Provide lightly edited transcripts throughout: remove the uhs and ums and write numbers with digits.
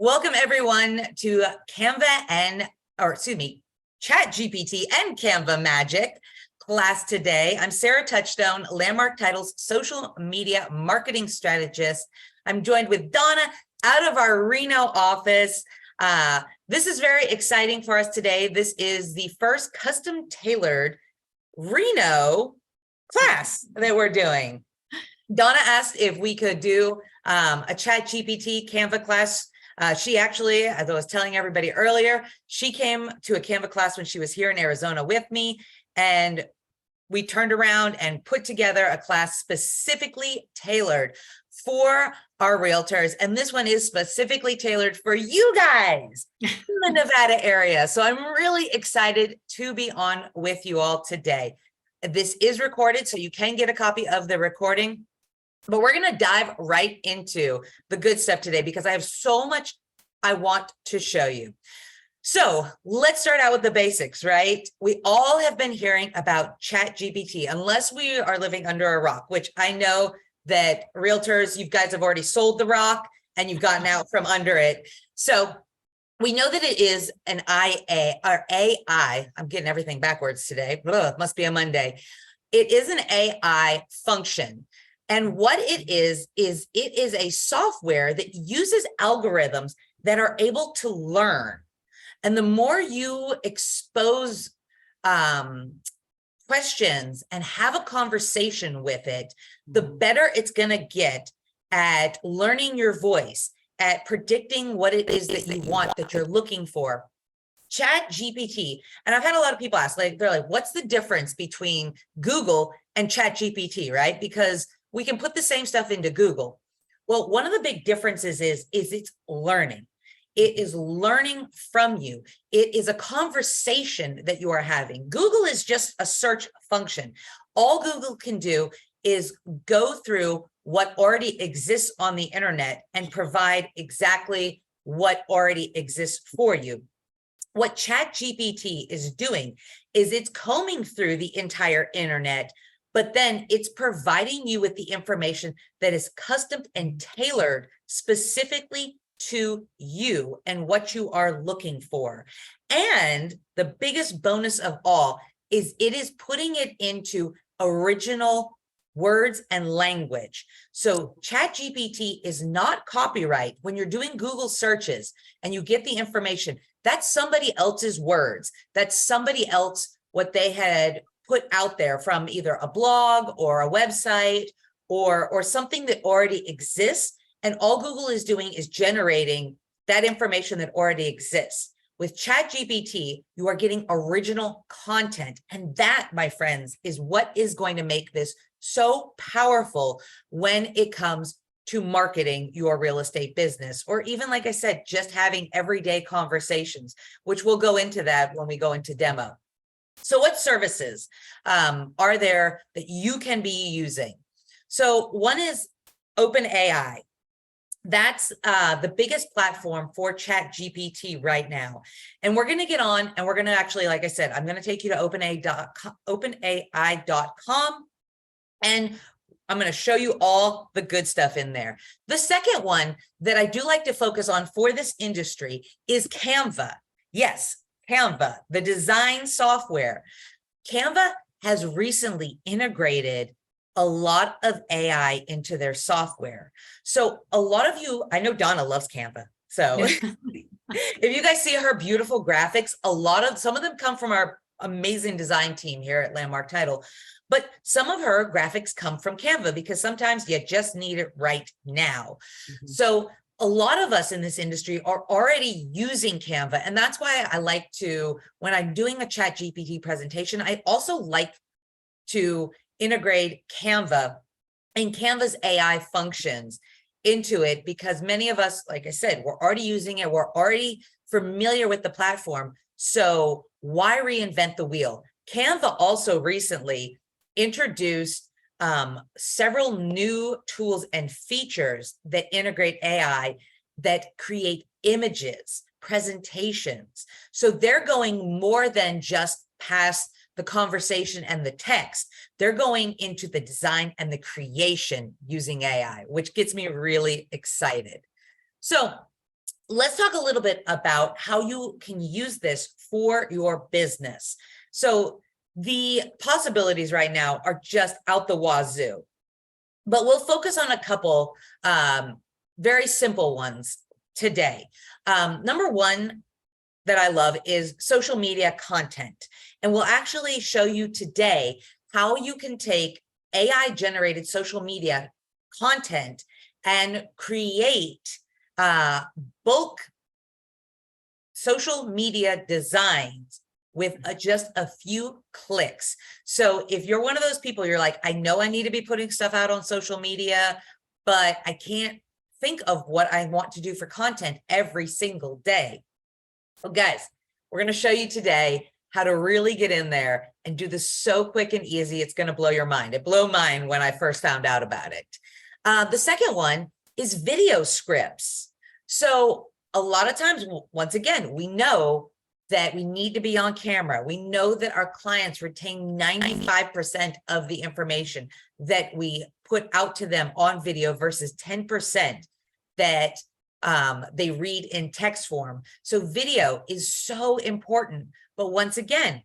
Welcome everyone to Chat GPT and Canva Magic class today. I'm Sarah Touchstone, Landmark Title's social media marketing strategist. I'm joined with Donna out of our Reno office. This is very exciting for us today. This is the first custom tailored Reno class that we're doing. Donna asked if we could do a Chat GPT Canva class. She actually, as I was telling everybody earlier, she came to a Canva class when she was here in Arizona with me, and we turned around and put together a class specifically tailored for our realtors. And this one is specifically tailored for you guys in the Nevada area. So I'm really excited to be on with you all today. This is recorded, so you can get a copy of the recording. But we're going to dive right into the good stuff today because I have so much I want to show you. So let's start out with the basics, right? We all have been hearing about Chat GPT, unless we are living under a rock, which I know that realtors, you guys have already sold the rock and you've gotten out from under it. So we know that it is an AI. I'm getting everything backwards today. Ugh, it must be a Monday. It is an AI function. And what it is it is a software that uses algorithms that are able to learn. And the more you expose questions and have a conversation with it, the better it's going to get at learning your voice, at predicting what it is that you want, that you're looking for. Chat GPT, and I've had a lot of people ask, they're like, what's the difference between Google and Chat GPT, right? Because we can put the same stuff into Google. Well, one of the big differences is it's learning. It is learning from you. It is a conversation that you are having. Google is just a search function. All Google can do is go through what already exists on the internet and provide exactly what already exists for you. What Chat GPT is doing is it's combing through the entire internet, but then it's providing you with the information that is custom and tailored specifically to you and what you are looking for. And the biggest bonus of all is it is putting it into original words and language. So Chat GPT is not copyright. When you're doing Google searches and you get the information, that's somebody else's words. That's somebody else, what they had put out there from either a blog or a website or something that already exists. And all Google is doing is generating that information that already exists. With Chat GPT, you are getting original content. And that, my friends, is what is going to make this so powerful when it comes to marketing your real estate business, or even, like I said, just having everyday conversations, which we'll go into that when we go into demo. So what services are there that you can be using? So one is OpenAI. That's the biggest platform for Chat GPT right now. And we're going to get on and we're going to actually, like I said, I'm going to take you to openai.com and I'm going to show you all the good stuff in there. The second one that I do like to focus on for this industry is Canva. Yes, Canva, the design software. Canva has recently integrated a lot of AI into their software. So a lot of you, I know Donna loves Canva. So if you guys see her beautiful graphics, some of them come from our amazing design team here at Landmark Title, but some of her graphics come from Canva because sometimes you just need it right now. So a lot of us in this industry are already using Canva. And that's why I like to, when I'm doing a Chat GPT presentation, I also like to integrate Canva and Canva's AI functions into it, because many of us, like I said, we're already using it. We're already familiar with the platform. So why reinvent the wheel? Canva also recently introduced several new tools and features that integrate AI that create images, presentations. So they're going more than just past the conversation and the text. They're going into the design and the creation using AI, which gets me really excited. So let's talk a little bit about how you can use this for your business. So the possibilities right now are just out the wazoo, but we'll focus on a couple very simple ones today. Number one that I love is social media content. And we'll actually show you today how you can take AI generated social media content and create bulk social media designs with just a few clicks. So if you're one of those people, you're like, I know I need to be putting stuff out on social media, but I can't think of what I want to do for content every single day. Well, guys, we're going to show you today how to really get in there and do this so quick and easy. It's going to blow your mind. It blew mine when I first found out about it. The second one is video scripts. So a lot of times, once again, we know that we need to be on camera. We know that our clients retain 95% of the information that we put out to them on video versus 10% that they read in text form. So video is so important. But once again,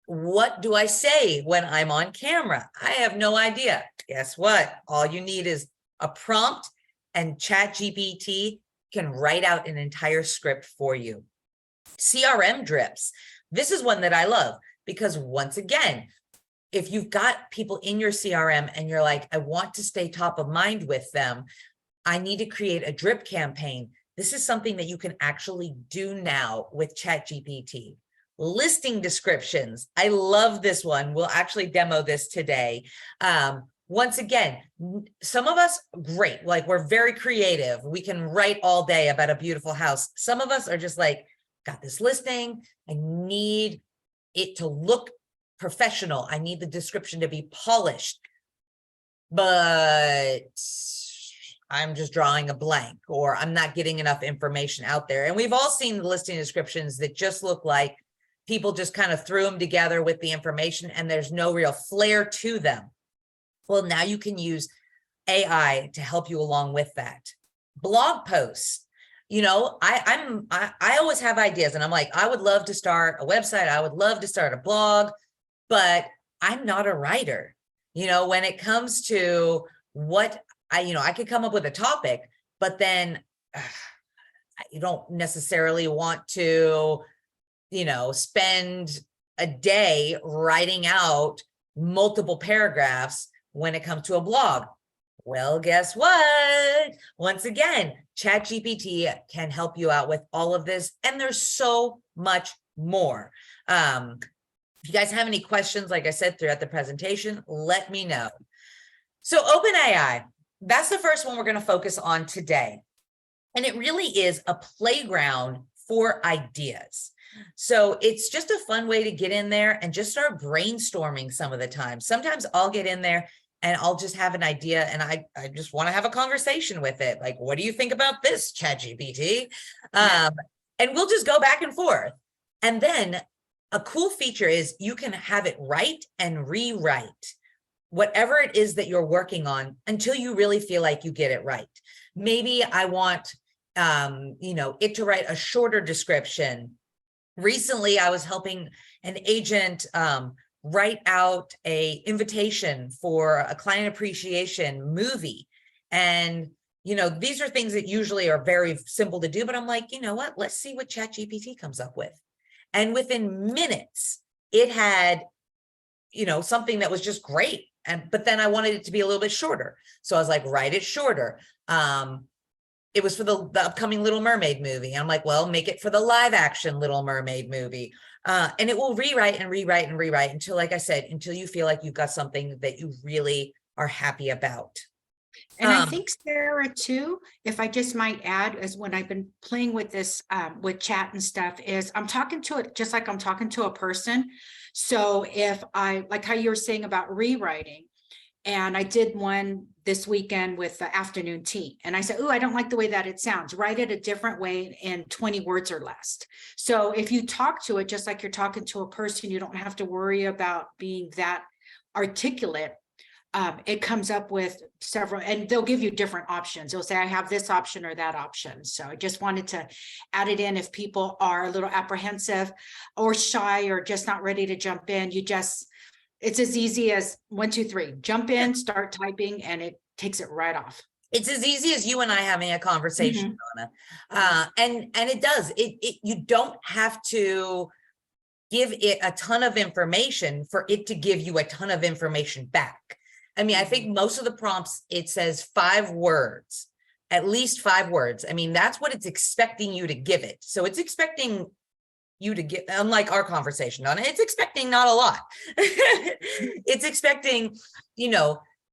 what do I say when I'm on camera? I have no idea. Guess what? All you need is a prompt, and Chat GPT can write out an entire script for you. CRM drips. This is one that I love because once again, if you've got people in your CRM and you're like, I want to stay top of mind with them, I need to create a drip campaign. This is something that you can actually do now with Chat GPT. Listing descriptions. I love this one. We'll actually demo this today. Once again, some of us, great, like we're very creative. We can write all day about a beautiful house. Some of us are just like, got this listing. I need it to look professional. I need the description to be polished, but I'm just drawing a blank, or I'm not getting enough information out there. And we've all seen the listing descriptions that just look like people just kind of threw them together with the information and there's no real flair to them. Well, now you can use AI to help you along with that. Blog posts. You know, I always have ideas and I'm like, I would love to start a website. I would love to start a blog, but I'm not a writer. You know, when it comes to what I could come up with a topic, but then you don't necessarily want to, spend a day writing out multiple paragraphs when it comes to a blog. Well, guess what? Once again, Chat GPT can help you out with all of this. And there's so much more. If you guys have any questions, like I said, throughout the presentation, let me know. So OpenAI, that's the first one we're going to focus on today. And it really is a playground for ideas. So it's just a fun way to get in there and just start brainstorming some of the time. Sometimes I'll get in there and I'll just have an idea and I just want to have a conversation with it. Like, what do you think about this, ChatGPT? And we'll just go back and forth. And then a cool feature is you can have it write and rewrite whatever it is that you're working on until you really feel like you get it right. Maybe I want, it to write a shorter description. Recently, I was helping an agent write out an invitation for a client appreciation movie. And, these are things that usually are very simple to do, but I'm like, you know what, let's see what ChatGPT comes up with. And within minutes, it had, something that was just great. But then I wanted it to be a little bit shorter. So I was like, write it shorter. It was for the upcoming Little Mermaid movie. I'm like, well, make it for the live action Little Mermaid movie. And it will rewrite and rewrite and rewrite until, like I said, until you feel like you've got something that you really are happy about. And I think, Sarah, too, if I just might add, is when I've been playing with this, with chat and stuff, is I'm talking to it just like I'm talking to a person. So if like how you were saying about rewriting, and I did one this weekend with the afternoon tea. And I said, oh, I don't like the way that it sounds. Write it a different way in 20 words or less. So if you talk to it, just like you're talking to a person, you don't have to worry about being that articulate. it comes up with several, and they'll give you different options. They'll say, I have this option or that option. So I just wanted to add it in if people are a little apprehensive or shy or just not ready to jump in. It's as easy as 1, 2, 3, jump in, start typing, and it takes it right off. It's as easy as you and I having a conversation, Donna. And it does, you don't have to give it a ton of information for it to give you a ton of information back. I mean, I think most of the prompts, it says 5 words, at least 5 words. I mean, that's what it's expecting you to give it. So it's expecting you to get, unlike our conversation on it, it's expecting not a lot. It's expecting,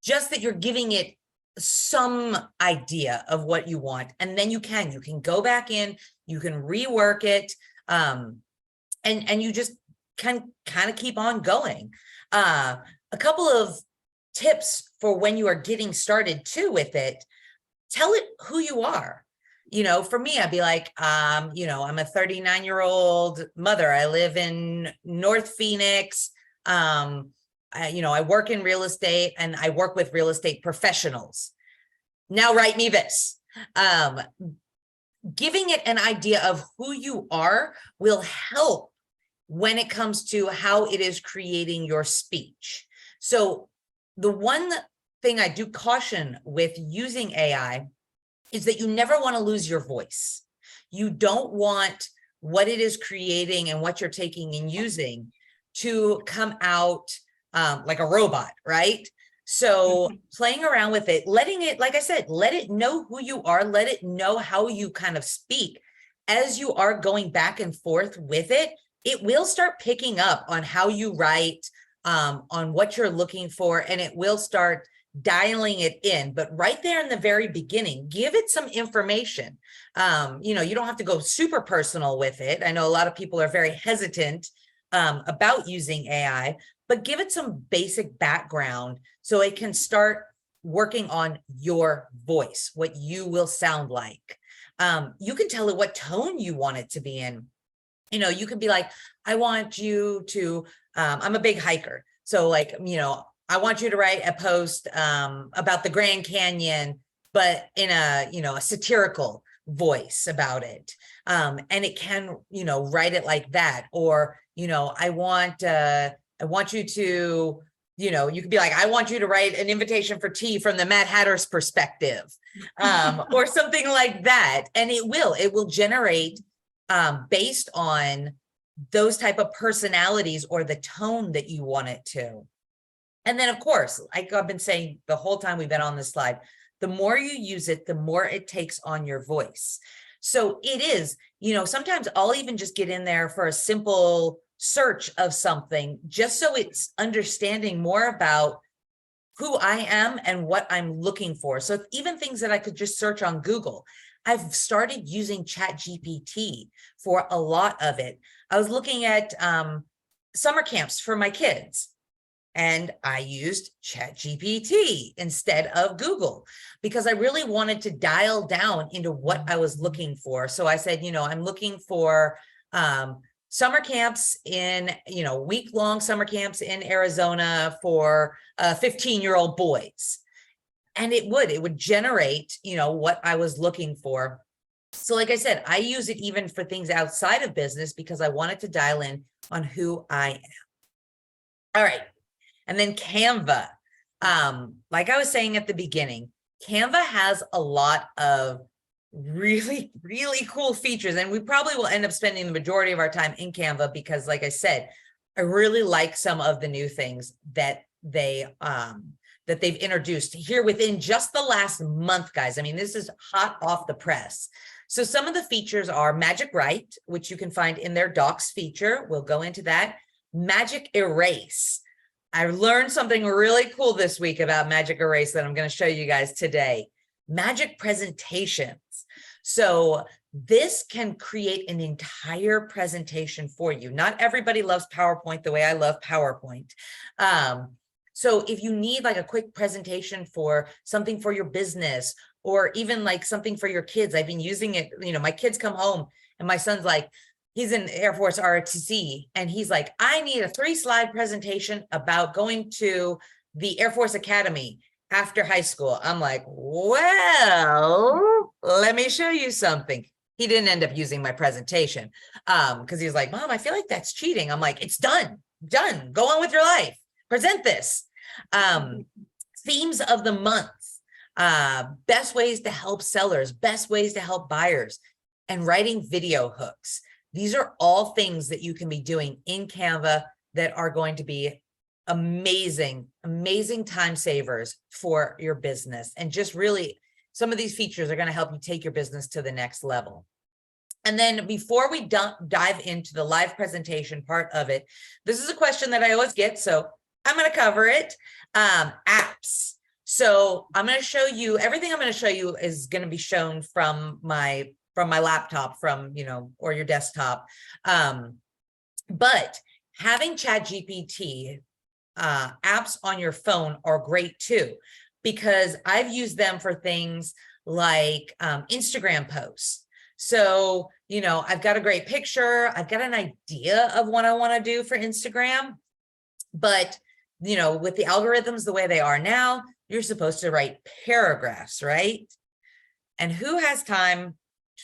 just that you're giving it some idea of what you want. And then you can go back in, you can rework it. And you just can kind of keep on going. A couple of tips for when you are getting started too with it, tell it who you are. For me, I'd be like, I'm a 39-year-old mother. I live in North Phoenix. I work in real estate and I work with real estate professionals. Now write me this. Giving it an idea of who you are will help when it comes to how it is creating your speech. So the one thing I do caution with using AI is that you never want to lose your voice. You don't want what it is creating and what you're taking and using to come out like a robot, right? So playing around with it, letting it, like I said, let it know who you are, let it know how you kind of speak. As you are going back and forth with it, it will start picking up on how you write, on what you're looking for, and it will start dialing it in. But right there in the very beginning, give it some information. You don't have to go super personal with it. I know a lot of people are very hesitant about using AI, but give it some basic background so it can start working on your voice, what you will sound like. You can tell it what tone you want it to be in. You could be like, I want you to, I'm a big hiker. So I want you to write a post about the Grand Canyon, but in a satirical voice about it. And it can, write it like that. Or, I want you to, you could be like, I want you to write an invitation for tea from the Mad Hatter's perspective, or something like that. And it will generate based on those type of personalities or the tone that you want it to. And then, of course, like I've been saying the whole time we've been on this slide, the more you use it, the more it takes on your voice. So it is, sometimes I'll even just get in there for a simple search of something, just so it's understanding more about who I am and what I'm looking for. So even things that I could just search on Google, I've started using Chat GPT for a lot of it. I was looking at summer camps for my kids, and I used Chat GPT instead of Google because I really wanted to dial down into what I was looking for. So I said, I'm looking for summer camps in, week-long summer camps in Arizona for 15-year-old boys. And it would generate, what I was looking for. So like I said, I use it even for things outside of business because I wanted to dial in on who I am. All right. And then Canva, like I was saying at the beginning, Canva has a lot of really, really cool features. And we probably will end up spending the majority of our time in Canva because, like I said, I really like some of the new things that they've introduced here within just the last month, guys. I mean, this is hot off the press. So some of the features are Magic Write, which you can find in their Docs feature. We'll go into that. Magic Erase. I learned something really cool this week about Magic Erase that I'm going to show you guys today. Magic Presentations. So this can create an entire presentation for you. Not everybody loves PowerPoint the way I love PowerPoint. So if you need like a quick presentation for something for your business, or even like something for your kids, I've been using it. My kids come home and my son's like, he's in Air Force ROTC, and he's like, I need a 3-slide presentation about going to the Air Force Academy after high school. I'm like, well, let me show you something. He didn't end up using my presentation because he was like, Mom, I feel like that's cheating. I'm like, it's done. Go on with your life. Present this. Themes of the month, best ways to help sellers, best ways to help buyers, and writing video hooks. These are all things that you can be doing in Canva that are going to be amazing time savers for your business. And just really, some of these features are going to help you take your business to the next level. And then before we dive into the live presentation part of it, this is a question that I always get, so I'm going to cover it. Apps. So I'm going to show you, everything I'm going to show you is going to be shown from my laptop, or your desktop. But having Chat GPT apps on your phone are great too, because I've used them for things like Instagram posts. So, I've got a great picture. I've got an idea of what I want to do for Instagram, but with the algorithms the way they are now, you're supposed to write paragraphs, right? And who has time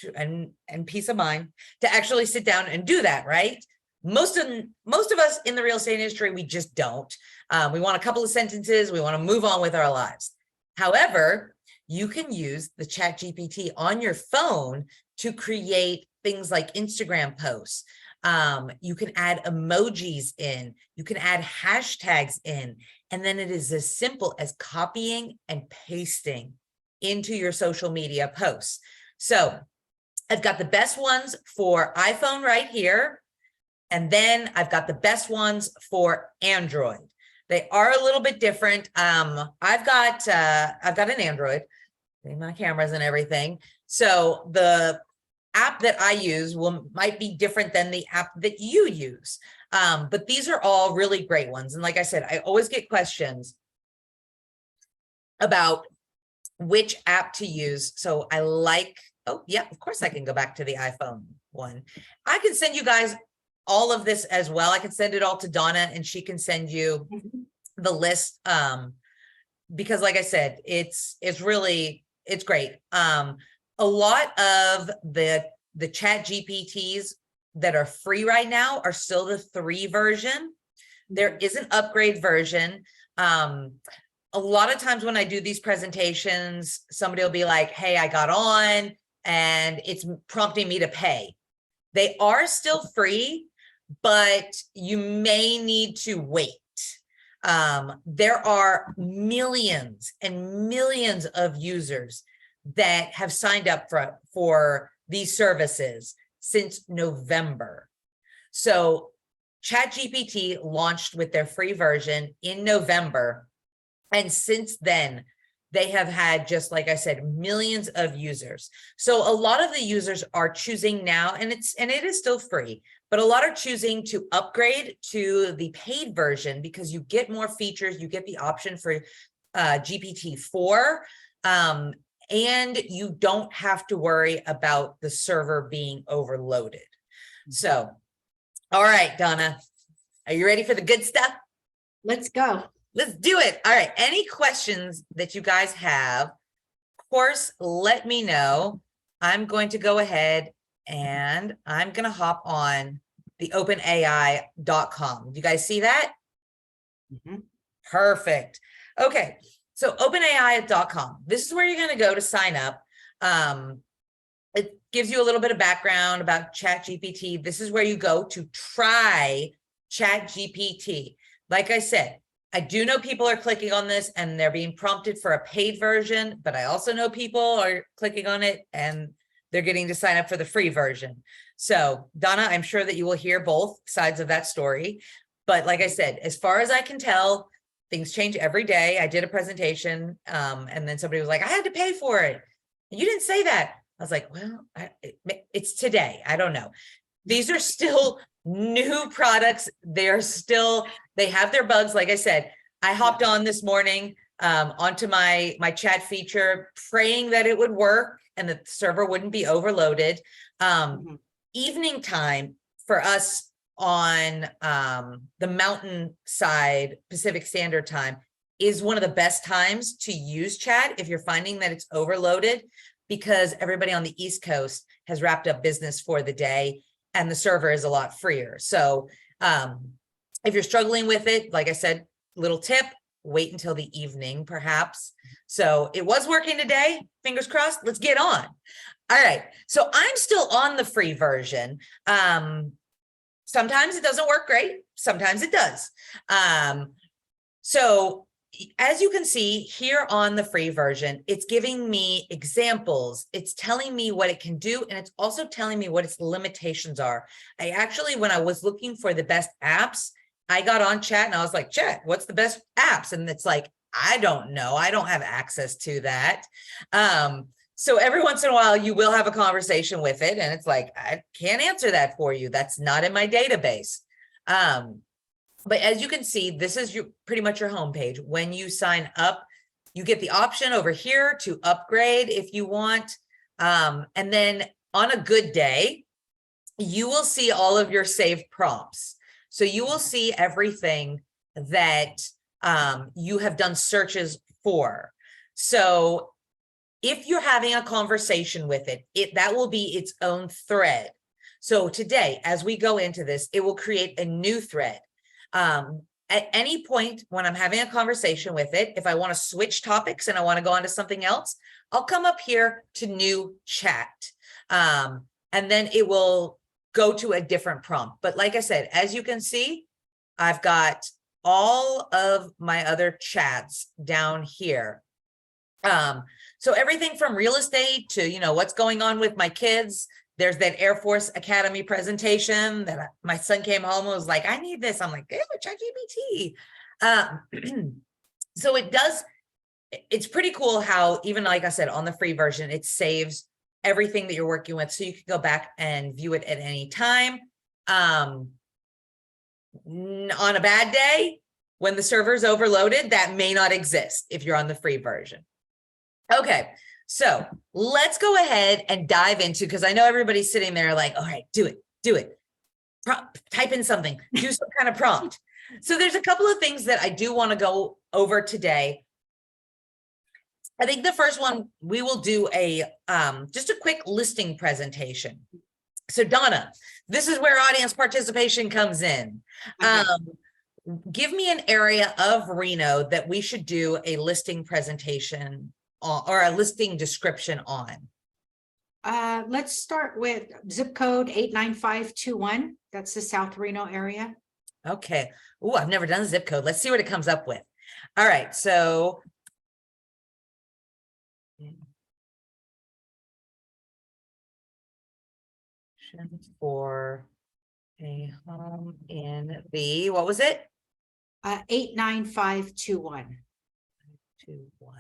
to, and peace of mind to actually sit down and do that, right? Most of us in the real estate industry, we just don't. We want a couple of sentences. We want to move on with our lives. However, you can use the Chat GPT on your phone to create things like Instagram posts. You can add emojis in, you can add hashtags in, and then it is as simple as copying and pasting into your social media posts. So I've got the best ones for iPhone right here. And then I've got the best ones for Android. They are a little bit different. I've got an Android, my cameras and everything. So the app that I use might be different than the app that you use. But these are all really great ones. And like I said, I always get questions about which app to use. So I like, oh yeah, of course I can go back to the iPhone one. I can send you guys all of this as well. I can send it all to Donna and she can send you the list. Because like I said, it's great. A lot of the Chat GPTs that are free right now are still the 3 version. There is an upgrade version. A lot of times when I do these presentations, somebody will be like, hey, I got on and it's prompting me to pay. They are still free, but you may need to wait. There are millions and millions of users that have signed up for these services since November. So Chat GPT launched with their free version in November. And since then, they have had, just like I said, millions of users. So a lot of the users are choosing now, and it is still free, but a lot are choosing to upgrade to the paid version because you get more features. You get the option for GPT-4, and you don't have to worry about the server being overloaded. So, all right, Donna, are you ready for the good stuff? Let's go. Let's do it. All right. Any questions that you guys have, of course, let me know. I'm going to go ahead and I'm going to hop on the openai.com. Do you guys see that? Mm-hmm. Perfect. Okay. So openai.com. This is where you're going to go to sign up. It gives you a little bit of background about Chat GPT. This is where you go to try Chat GPT. Like I said, I do know people are clicking on this and they're being prompted for a paid version, but I also know people are clicking on it and they're getting to sign up for the free version. So Donna, I'm sure that you will hear both sides of that story. But like I said, as far as I can tell, things change every day. I did a presentation and then somebody was like, I had to pay for it. And you didn't say that. I was like, well, it's today. I don't know. These are still new products. They have their bugs. Like I said, I hopped on this morning onto my chat feature, praying that it would work and that the server wouldn't be overloaded. Evening time for us on the mountain side, Pacific Standard Time, is one of the best times to use chat if you're finding that it's overloaded, because everybody on the East Coast has wrapped up business for the day and the server is a lot freer. So if you're struggling with it, like I said, little tip, wait until the evening, perhaps. So it was working today, fingers crossed, let's get on. All right, so I'm still on the free version. Sometimes it doesn't work great, sometimes it does. So as you can see here on the free version, it's giving me examples. It's telling me what it can do. And it's also telling me what its limitations are. I actually, when I was looking for the best apps, I got on chat and I was like, chat, what's the best apps? And it's like, I don't know. I don't have access to that. So every once in a while you will have a conversation with it. And it's like, I can't answer that for you. That's not in my database. But as you can see, this is pretty much your homepage. When you sign up, you get the option over here to upgrade if you want. And then on a good day, you will see all of your saved prompts. So you will see everything that you have done searches for. So if you're having a conversation with it, that will be its own thread. So today, as we go into this, it will create a new thread. At any point when I'm having a conversation with it, if I want to switch topics and I want to go on to something else, I'll come up here to new chat. And then it will go to a different prompt. But like I said, as you can see, I've got all of my other chats down here. So everything from real estate to, what's going on with my kids. There's that Air Force Academy presentation that my son came home and was like, I need this. I'm like, Chat GPT. So it's pretty cool how, even like I said, on the free version, it saves everything that you're working with. So you can go back and view it at any time. On a bad day, when the server's overloaded, that may not exist if you're on the free version. Okay. So let's go ahead and dive into, because I know everybody's sitting there like, all right, do it. Type in something, do some kind of prompt. So there's a couple of things that I do want to go over today. I think the first one, we will do just a quick listing presentation. So Donna, this is where audience participation comes in. Give me an area of Reno that we should do a listing presentation or a listing description on. Let's start with zip code 89521. That's the South Reno area. Okay. Oh, I've never done zip code. Let's see what it comes up with. All right. So for a home in the, what was it? 89521. 21.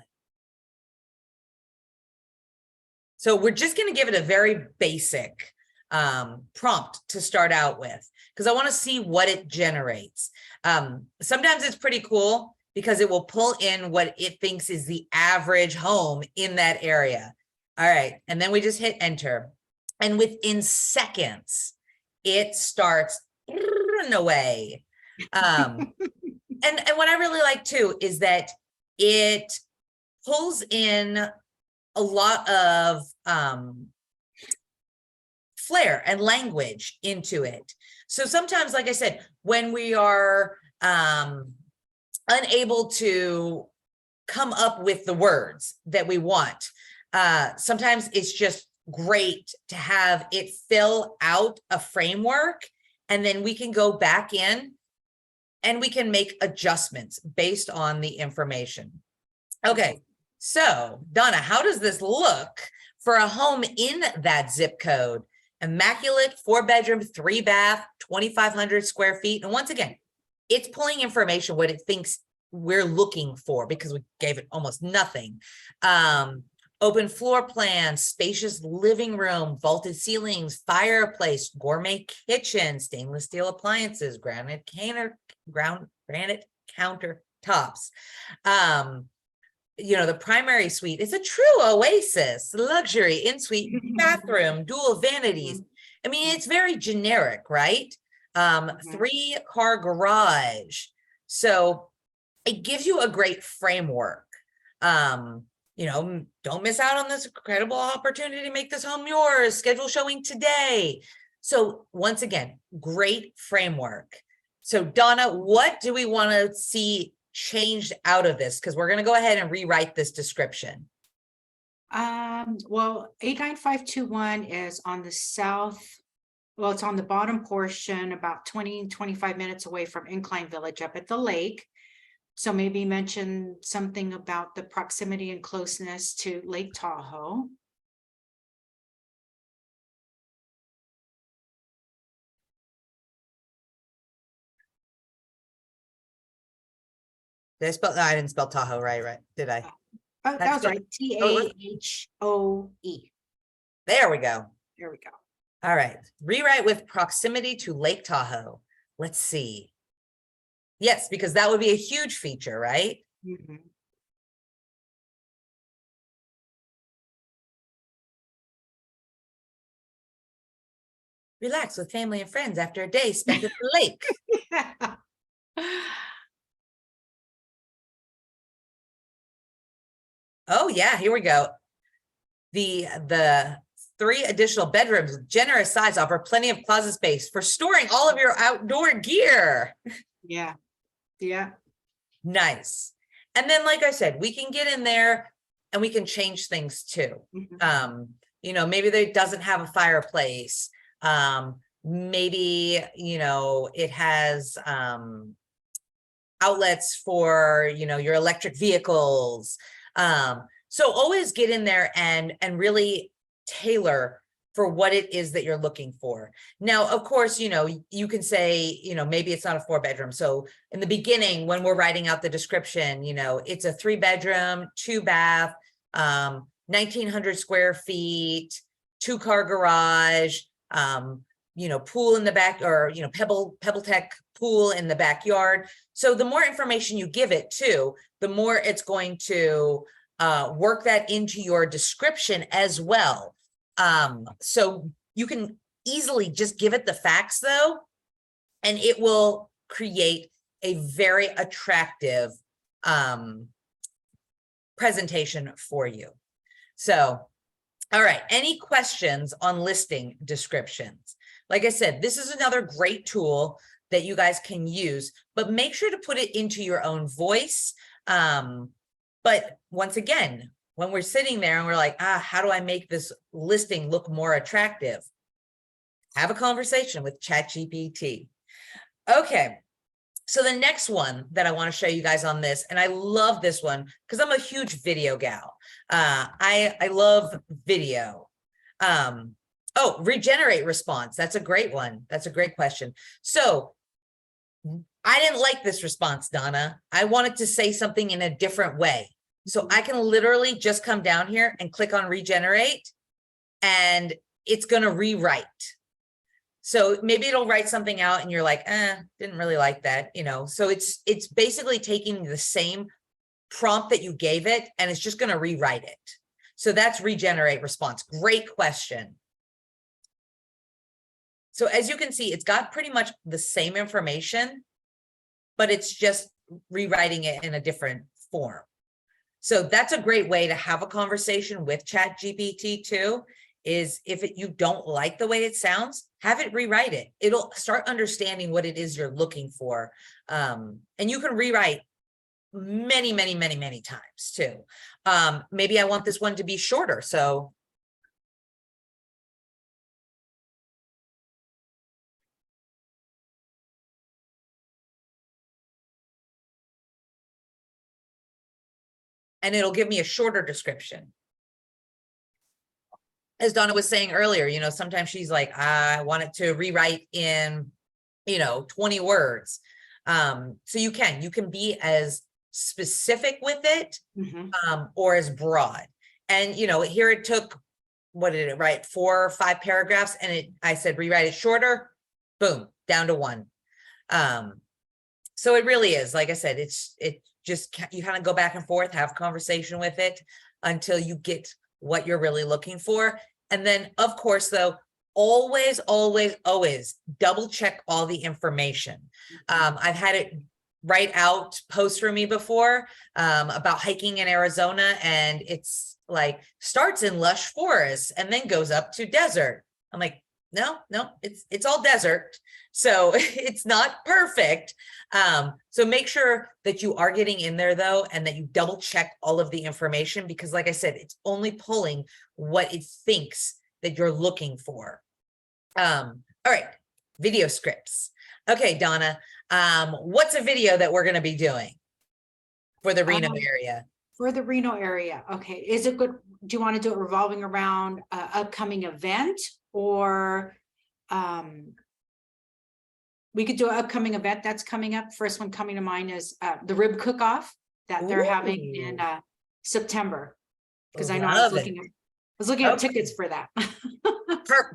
So we're just going to give it a very basic prompt to start out with, because I want to see what it generates. Sometimes it's pretty cool because it will pull in what it thinks is the average home in that area. All right. And then we just hit enter. And within seconds, it starts away. And what I really like too is that it pulls in a lot of flair and language into it. So sometimes, like I said, when we are unable to come up with the words that we want, sometimes it's just great to have it fill out a framework, and then we can go back in and we can make adjustments based on the information. Okay. So, Donna, how does this look for a home in that zip code? Immaculate, 4-bedroom, 3-bath, 2,500 square feet. And once again, it's pulling information, what it thinks we're looking for, because we gave it almost nothing. Open floor plan, spacious living room, vaulted ceilings, fireplace, gourmet kitchen, stainless steel appliances, granite countertops. The primary suite is a true oasis, luxury, in-suite bathroom, dual vanities. I mean, it's very generic, right? 3-car garage. So it gives you a great framework. You know, don't miss out on this incredible opportunity to make this home yours. Schedule showing today. So once again, great framework. So Donna, what do we want to see changed out of this? Because we're going to go ahead and rewrite this description. Well, 89521 is on the south. Well, it's on the bottom portion, about 25 minutes away from Incline Village up at the lake. So maybe mention something about the proximity and closeness to Lake Tahoe. I didn't spell Tahoe right, did I? Oh, that was right. Tahoe. There we go. There we go. All right. Rewrite with proximity to Lake Tahoe. Let's see. Yes, because that would be a huge feature, right? Mm-hmm. Relax with family and friends after a day spent at the lake. Oh yeah, here we go. The 3 additional bedrooms with generous size offer plenty of closet space for storing all of your outdoor gear. Yeah. Nice. And then, like I said, we can get in there and we can change things too. Mm-hmm. You know, maybe it doesn't have a fireplace. Maybe, you know, it has outlets for, you know, your electric vehicles. So always get in there and really tailor for what it is that you're looking for. Now, of course, you know, you can say, you know, maybe it's not a 4-bedroom. So in the beginning, when we're writing out the description, you know, it's a 3-bedroom, 2-bath, 1,900 square feet, 2-car garage, you know, pool in the back, or, you know, Pebble Tech pool in the backyard. So the more information you give it too, the more it's going to work that into your description as well. So you can easily just give it the facts though, and it will create a very attractive presentation for you. So, all right, any questions on listing descriptions? Like I said, this is another great tool that you guys can use, but make sure to put it into your own voice. But once again, when we're sitting there and we're like, how do I make this listing look more attractive? Have a conversation with Chat GPT. Okay, so the next one that I want to show you guys on this, and I love this one because I'm a huge video gal. I love video. Oh, regenerate response. That's a great one. That's a great question. So I didn't like this response, Donna. I wanted to say something in a different way. So I can literally just come down here and click on regenerate, and it's going to rewrite. So maybe it'll write something out and you're like, didn't really like that, you know. So it's basically taking the same prompt that you gave it and it's just going to rewrite it. So that's regenerate response. Great question. So as you can see, it's got pretty much the same information, but it's just rewriting it in a different form. So that's a great way to have a conversation with Chat GPT too, is if you don't like the way it sounds, have it rewrite it. It'll start understanding what it is you're looking for. And you can rewrite many, many, many, many times too. Maybe I want this one to be shorter. So and it'll give me a shorter description. As Donna was saying earlier, you know, sometimes she's like, I want it to rewrite in, you know, 20 words. So you can be as specific with it, or as broad. And, you know, here it took, what did it write? 4 or 5 paragraphs. And I said, rewrite it shorter, boom, down to 1. So it really is, like I said, it just, you kind of go back and forth, have conversation with it until you get what you're really looking for. And then of course, though, always double check all the information. I've had it write out posts for me before about hiking in Arizona, and it's like starts in lush forests and then goes up to desert. I'm like, no, it's all desert. So it's not perfect. So make sure that you are getting in there though, and that you double check all of the information, because like I said, it's only pulling what it thinks that you're looking for. All right, video scripts. Okay, Donna, what's a video that we're going to be doing for the Reno area? For the Reno area. Okay. Is it good? Do you want to do it revolving around upcoming event, or we could do an upcoming event that's coming up? First one coming to mind is the rib cook-off that they're having in September. Because I know I was looking at tickets for that.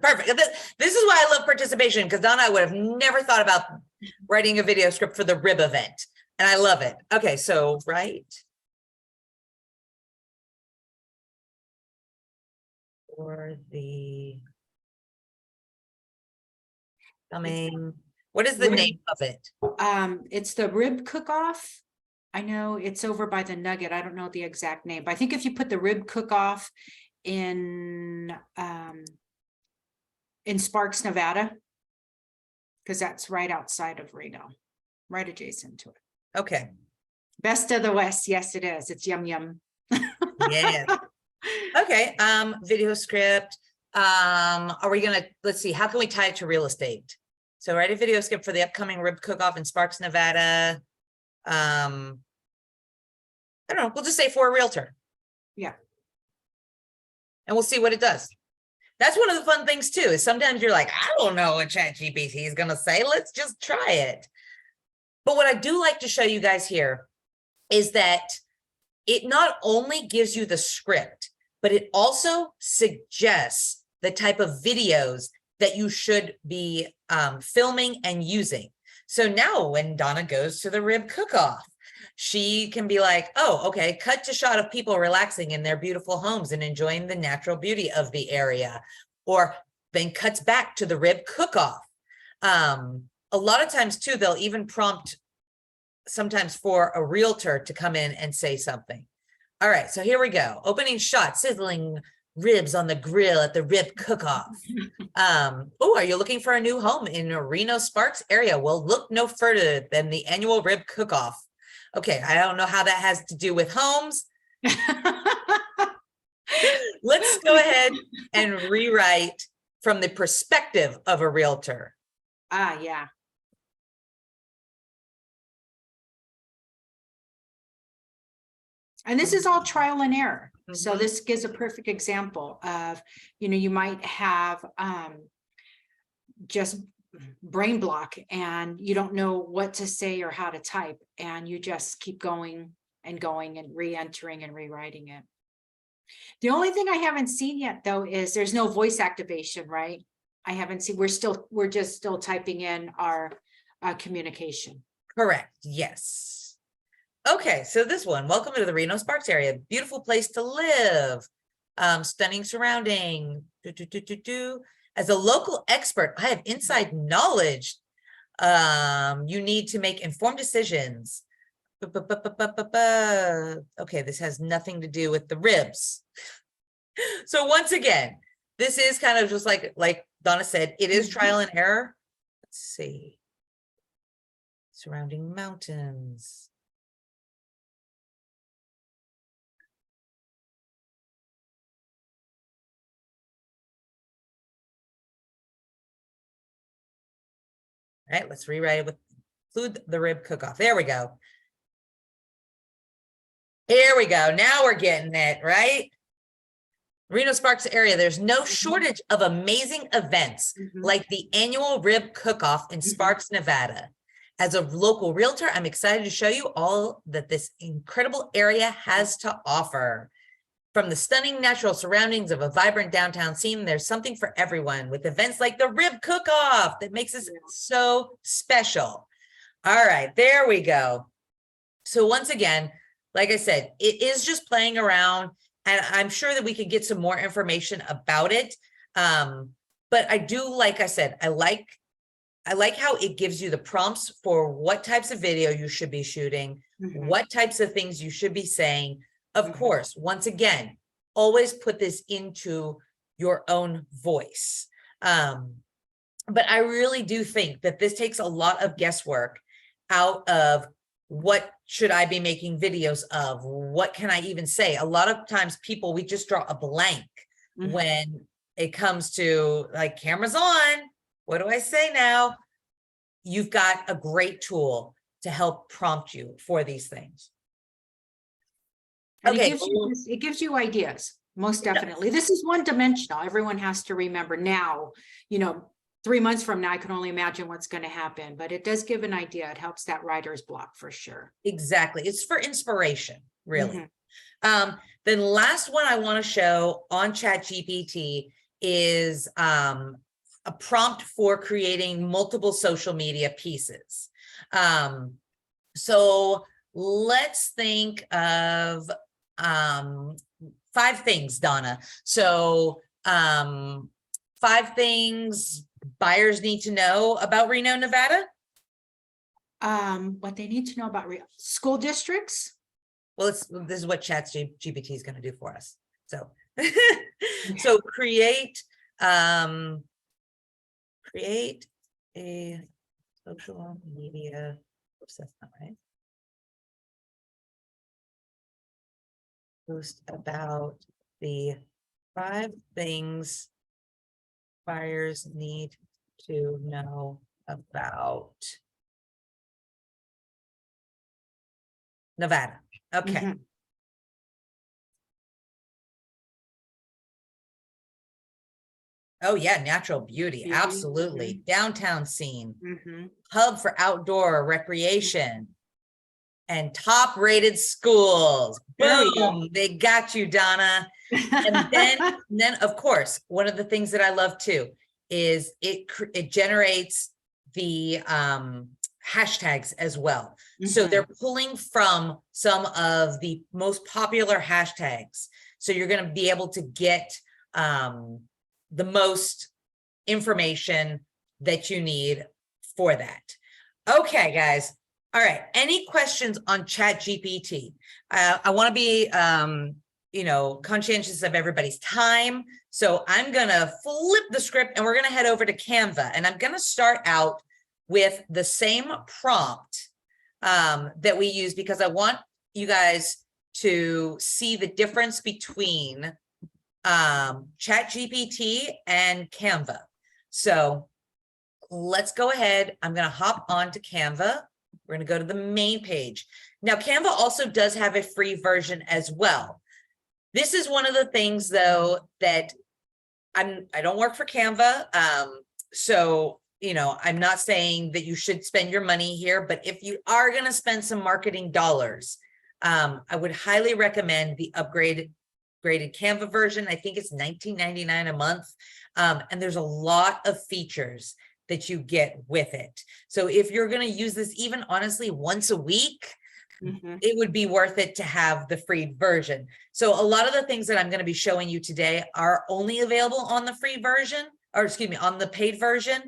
Perfect. This is why I love participation, because Donna, I would have never thought about writing a video script for the rib event, and I love it. Okay, so for the coming, what is the name of it? It's the rib cook-off. I know it's over by the Nugget. I don't know the exact name, but I think if you put the rib cook-off in Sparks, Nevada, because that's right outside of Reno, right adjacent to it. Okay. Best of the West. Yes, it is. It's yum yum. Yeah. Okay. Video script. Are we gonna, let's see, how can we tie it to real estate? So write a video script for the upcoming rib cook-off in Sparks, Nevada. I don't know, we'll just say for a realtor. Yeah. And we'll see what it does. That's one of the fun things too, is sometimes you're like, I don't know what Chat GPT is going to say. Let's just try it. But what I do like to show you guys here is that it not only gives you the script, but it also suggests the type of videos that you should be filming and using. So now when Donna goes to the rib cook-off, she can be like, oh, okay, cut to shot of people relaxing in their beautiful homes and enjoying the natural beauty of the area. Or then cuts back to the rib cook-off. A lot of times too, they'll even prompt sometimes for a realtor to come in and say something. All right, so here we go. Opening shot, sizzling ribs on the grill at the rib cook-off. Oh, are you looking for a new home in Reno Sparks area? Well, look no further than the annual rib cook-off. Okay, I don't know how that has to do with homes. Let's go ahead and rewrite from the perspective of a realtor. Yeah. And this is all trial and error. Mm-hmm. So this gives a perfect example of, you might have just brain block and you don't know what to say or how to type, and you just keep going and re-entering and rewriting it. The only thing I haven't seen yet though is there's no voice activation, right? I haven't seen, we're just still typing in our communication. Correct. Yes. Okay, so this one, welcome to the Reno Sparks area. Beautiful place to live. Stunning surrounding. As a local expert, I have inside knowledge. You need to make informed decisions. Okay, this has nothing to do with the ribs. So once again, this is kind of just like Donna said, it is trial and error. Let's see. Surrounding mountains. All right, let's rewrite it with include the rib cook-off. There we go. Here we go. Now we're getting it, right? Reno Sparks area, there's no shortage of amazing events like the annual rib cook-off in Sparks, Nevada. As a local realtor, I'm excited to show you all that this incredible area has to offer. From the stunning natural surroundings of a vibrant downtown scene, there's something for everyone with events like the rib cook-off that makes us so special. All right, there we go. So once again, like I said, it is just playing around, and I'm sure that we could get some more information about it. But I do, like I said, I like I like how it gives you the prompts for what types of video you should be shooting, what types of things you should be saying. Of course, once again, always put this into your own voice. But I really do think that this takes a lot of guesswork out of what should I be making videos of? What can I even say? A lot of times people, we just draw a blank when it comes to like cameras on. What do I say now? You've got a great tool to help prompt you for these things. And it gives you ideas, most definitely. This is one dimensional. Everyone has to remember now, 3 months from now, I can only imagine what's going to happen, but it does give an idea. It helps that writer's block for sure. Exactly. It's for inspiration, really. Then last one I want to show on Chat GPT is a prompt for creating multiple social media pieces. So let's think of 5 things, Donna. So 5 things buyers need to know about Reno, Nevada. What they need to know about school districts. Well, this is what Chat GPT is going to do for us. So, so create a social media. Oops, that's not right. Post about the 5 things buyers need to know about Nevada. Okay. Oh yeah, natural beauty. Absolutely. Downtown scene, hub for outdoor recreation, and top rated schools. Boom, they got you, Donna. And then of course, one of the things that I love too is it generates the hashtags as well. So they're pulling from some of the most popular hashtags. So you're going to be able to get the most information that you need for that. Okay, guys. All right. Any questions on Chat GPT? I want to be, conscientious of everybody's time. So I'm going to flip the script and we're going to head over to Canva. And I'm going to start out with the same prompt that we use because I want you guys to see the difference between Chat GPT and Canva. So let's go ahead. I'm going to hop on to Canva. We're going to go to the main page. Now, Canva also does have a free version as well. This is one of the things, though, that I don't work for Canva. So, I'm not saying that you should spend your money here, but if you are going to spend some marketing dollars, I would highly recommend the graded Canva version. I think it's $19.99 a month. And there's a lot of features that you get with it. So if you're going to use this, even honestly, once a week, it would be worth it to have the free version. So a lot of the things that I'm going to be showing you today are only available on the free version, or excuse me, on the paid version.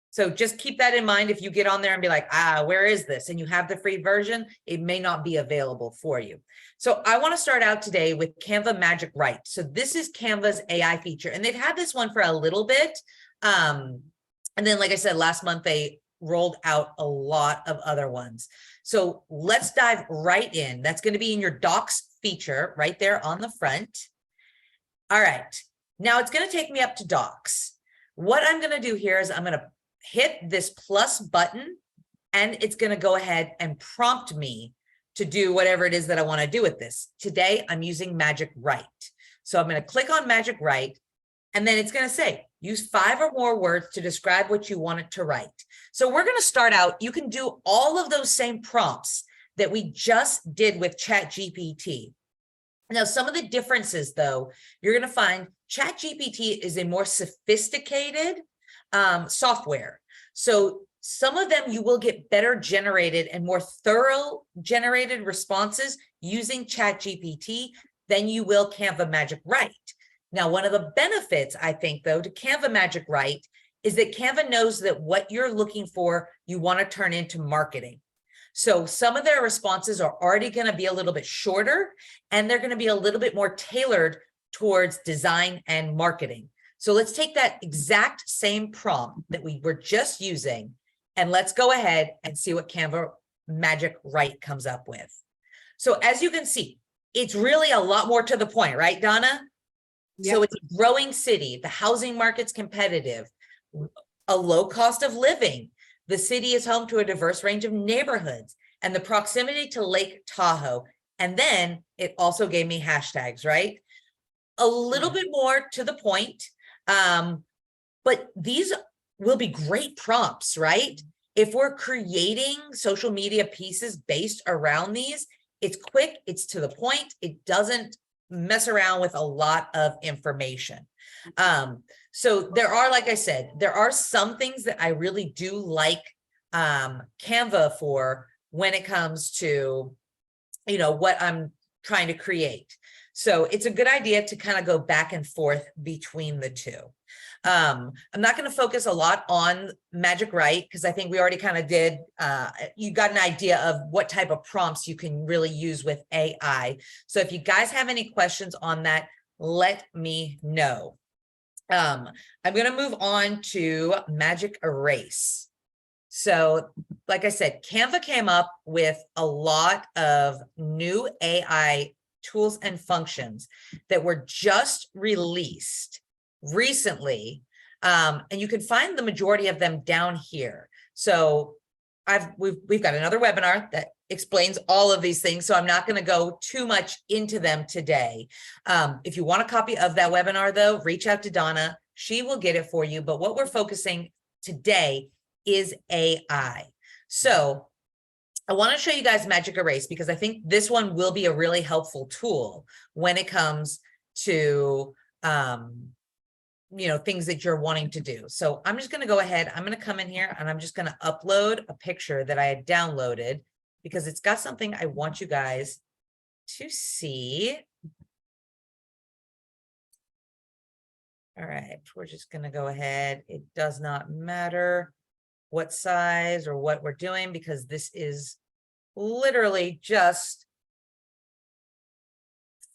So just keep that in mind. If you get on there and be like, where is this? And you have the free version, it may not be available for you. So I want to start out today with Canva Magic Write. So this is Canva's AI feature, and they've had this one for a little bit. And then, like I said, last month, they rolled out a lot of other ones. So let's dive right in. That's going to be in your docs feature right there on the front. All right. Now it's going to take me up to docs. What I'm going to do here is I'm going to hit this plus button, and it's going to go ahead and prompt me to do whatever it is that I want to do with this. Today, I'm using Magic Write. So I'm going to click on Magic Write, and then it's going to say, use 5 or more words to describe what you want it to write. So we're going to start out. You can do all of those same prompts that we just did with Chat GPT. Now, some of the differences, though, you're going to find Chat GPT is a more sophisticated software. So some of them you will get better generated and more thorough generated responses using Chat GPT than you will Canva Magic Write. Now, one of the benefits, I think, though, to Canva Magic Write is that Canva knows that what you're looking for, you want to turn into marketing. So some of their responses are already going to be a little bit shorter, and they're going to be a little bit more tailored towards design and marketing. So let's take that exact same prompt that we were just using, and let's go ahead and see what Canva Magic Write comes up with. So as you can see, it's really a lot more to the point, right, Donna? Yep. So it's a growing city. The housing market's competitive, a low cost of living. The city is home to a diverse range of neighborhoods and the proximity to Lake Tahoe. And then it also gave me hashtags, right? A little bit more to the point. But these will be great prompts, right? If we're creating social media pieces based around these, it's quick, it's to the point, it doesn't mess around with a lot of information. So there are, like I said, there are some things that I really do like Canva for when it comes to, you know, what I'm trying to create. So it's a good idea to kind of go back and forth between the two. I'm not going to focus a lot on Magic Write because I think we already kind of did. You got an idea of what type of prompts you can really use with AI. So if you guys have any questions on that, let me know. I'm going to move on to Magic Erase. So like I said, Canva came up with a lot of new AI tools and functions that were just released recently. And you can find the majority of them down here. So we've got another webinar that explains all of these things. So I'm not going to go too much into them today. If you want a copy of that webinar though, reach out to Donna. She will get it for you. But what we're focusing today is AI. So I want to show you guys Magic Erase because I think this one will be a really helpful tool when it comes to, you know, things that you're wanting to do. So I'm just going to go ahead. I'm going to come in here and I'm just going to upload a picture that I had downloaded because it's got something I want you guys to see. All right, we're just going to go ahead. It does not matter what size or what we're doing because this is literally just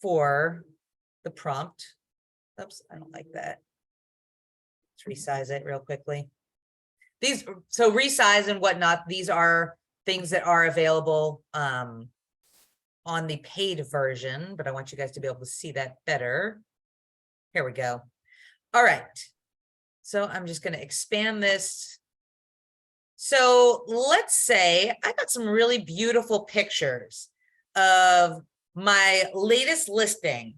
for the prompt. Oops, I don't like that. Let's resize it real quickly. So resize and whatnot, these are things that are available on the paid version, but I want you guys to be able to see that better. Here we go. All right. So I'm just going to expand this. So let's say I got some really beautiful pictures of my latest listing.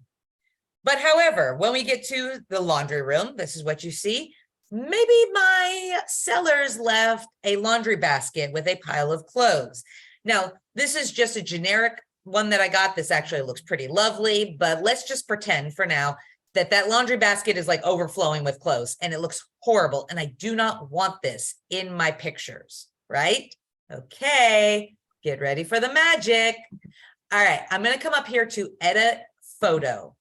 But however, when we get to the laundry room, this is what you see. Maybe my sellers left a laundry basket with a pile of clothes. Now, this is just a generic one that I got. This actually looks pretty lovely, but let's just pretend for now that that laundry basket is like overflowing with clothes and it looks horrible. And I do not want this in my pictures, right? Okay, get ready for the magic. All right, I'm going to come up here to edit photo.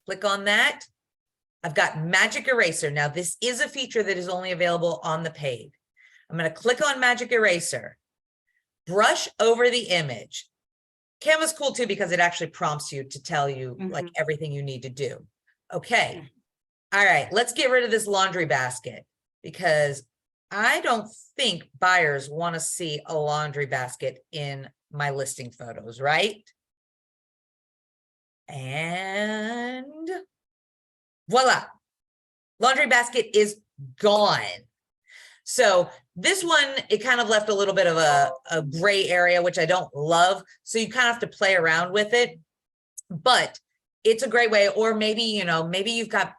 Click on that. I've got Magic Eraser. Now, this is a feature that is only available on the paid. I'm going to click on Magic Eraser. Brush over the image. Canva's cool too because it actually prompts you to tell you like everything you need to do. Okay. All right, let's get rid of this laundry basket because I don't think buyers want to see a laundry basket in my listing photos, right? And voila, laundry basket is gone. So this one, it kind of left a little bit of a gray area, which I don't love. So you kind of have to play around with it, but it's a great way. Or maybe, you know, maybe you've got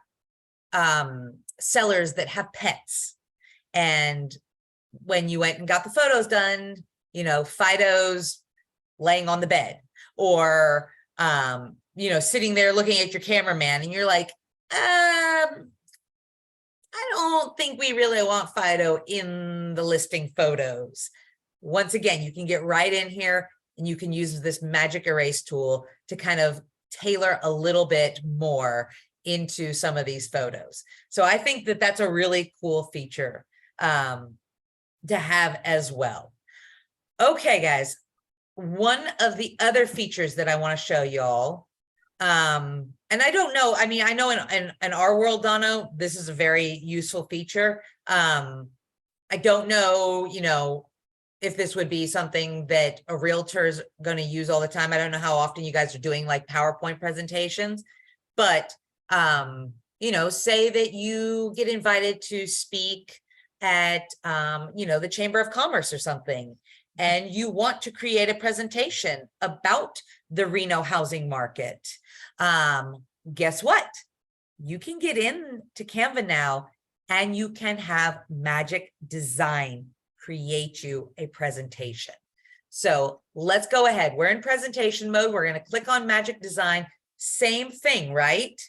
sellers that have pets. And when you went and got the photos done, you know, Fido's laying on the bed or, you know, sitting there looking at your cameraman and you're like, I don't think we really want Fido in the listing photos. Once again, you can get right in here and you can use this Magic Erase tool to kind of tailor a little bit more into some of these photos. So I think that that's a really cool feature to have as well. Okay, guys, one of the other features that I want to show y'all, and I don't know, I mean, I know in our world, Donna, this is a very useful feature. I don't know, you know, if this would be something that a realtor is going to use all the time. I don't know how often you guys are doing like PowerPoint presentations, but, you know, say that you get invited to speak at, you know, the Chamber of Commerce or something, and you want to create a presentation about the Reno housing market. Guess what? You can get into Canva now and you can have Magic Design create you a presentation. So let's go ahead. We're in presentation mode. We're going to click on Magic Design. Same thing, right?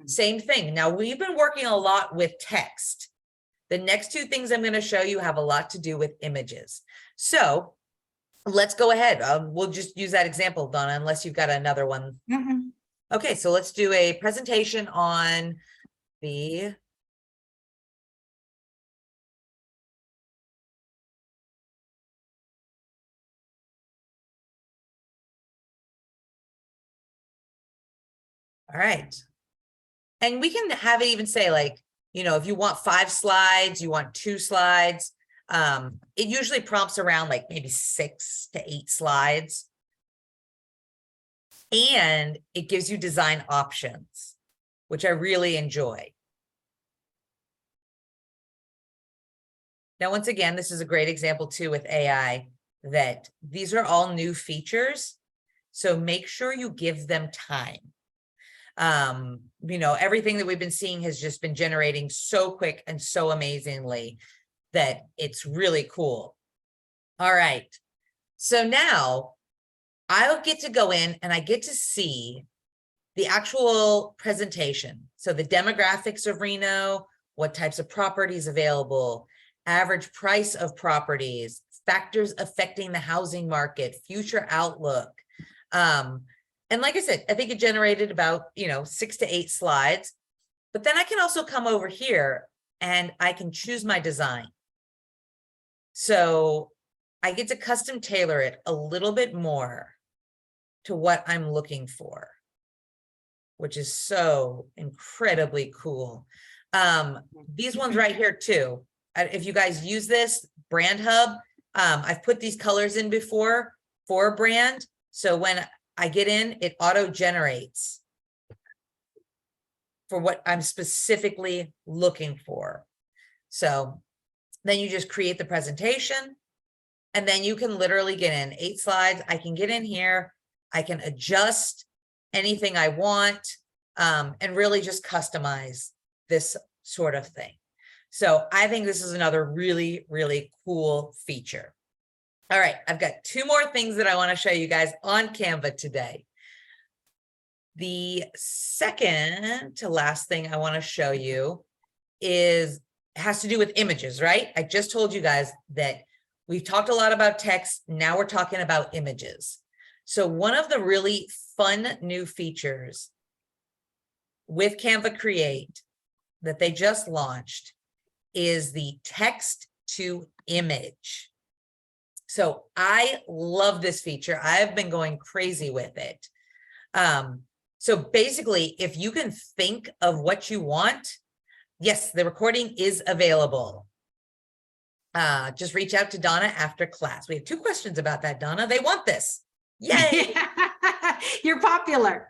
Same thing. Now, we've been working a lot with text. The next two things I'm going to show you have a lot to do with images. So let's go ahead. We'll just use that example, Donna, unless you've got another one. Okay, so let's do a presentation on the all right. And we can have it even say like, you know, if you want 5 slides, you want 2 slides. It usually prompts around like maybe 6 to 8 slides. And it gives you design options, which I really enjoy. Now, once again, this is a great example too with AI that these are all new features. So make sure you give them time. You know, everything that we've been seeing has just been generating so quick and so amazingly that it's really cool. All right. So now I'll get to go in and I get to see the actual presentation. So the demographics of Reno, what types of properties available, average price of properties, factors affecting the housing market, future outlook. And like I said, I think it generated about, you know, 6 to 8 slides, but then I can also come over here and I can choose my design. So I get to custom tailor it a little bit more to what I'm looking for, which is so incredibly cool. These ones right here too. If you guys use this brand hub, I've put these colors in before for a brand. So when I get in, it auto generates for what I'm specifically looking for. So then you just create the presentation and then you can literally get in 8 slides. I can get in here. I can adjust anything I want and really just customize this sort of thing. So I think this is another really, really cool feature. All right, I've got 2 more things that I want to show you guys on Canva today. The second to last thing I want to show you has to do with images, right? I just told you guys that we've talked a lot about text. Now we're talking about images. So one of the really fun new features with Canva Create that they just launched is the text to image. So I love this feature. I've been going crazy with it. So basically, if you can think of what you want, yes, the recording is available. Just reach out to Donna after class. We have 2 questions about that, Donna. They want this. Yay. You're popular.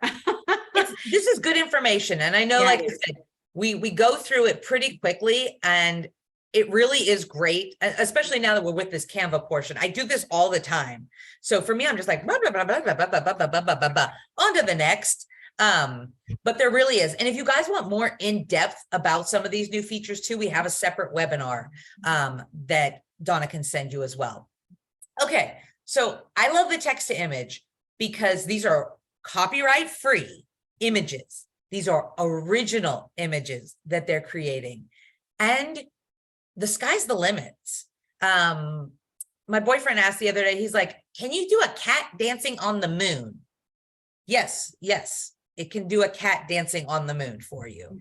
This is good information. And I know, like I said, we go through it pretty quickly and it really is great, especially now that we're with this Canva portion. I do this all the time. So for me, I'm just like, blah, blah, blah, blah, blah, blah, blah, blah, blah, blah, blah, on to the next. But there really is. And if you guys want more in-depth about some of these new features too, we have a separate webinar that Donna can send you as well. Okay, so I love the text to image because these are copyright-free images. These are original images that they're creating. And the sky's the limits. My boyfriend asked the other day, he's like, can you do a cat dancing on the moon? Yes, It can do a cat dancing on the moon for you.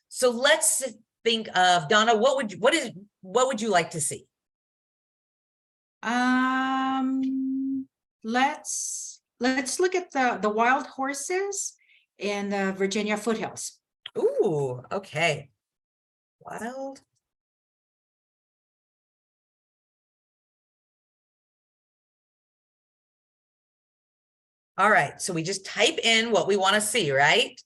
So let's think of, Donna, what would you like to see? Let's look at the wild horses in the Virginia foothills. Ooh, okay. Wild. All right, so we just type in what we want to see, right?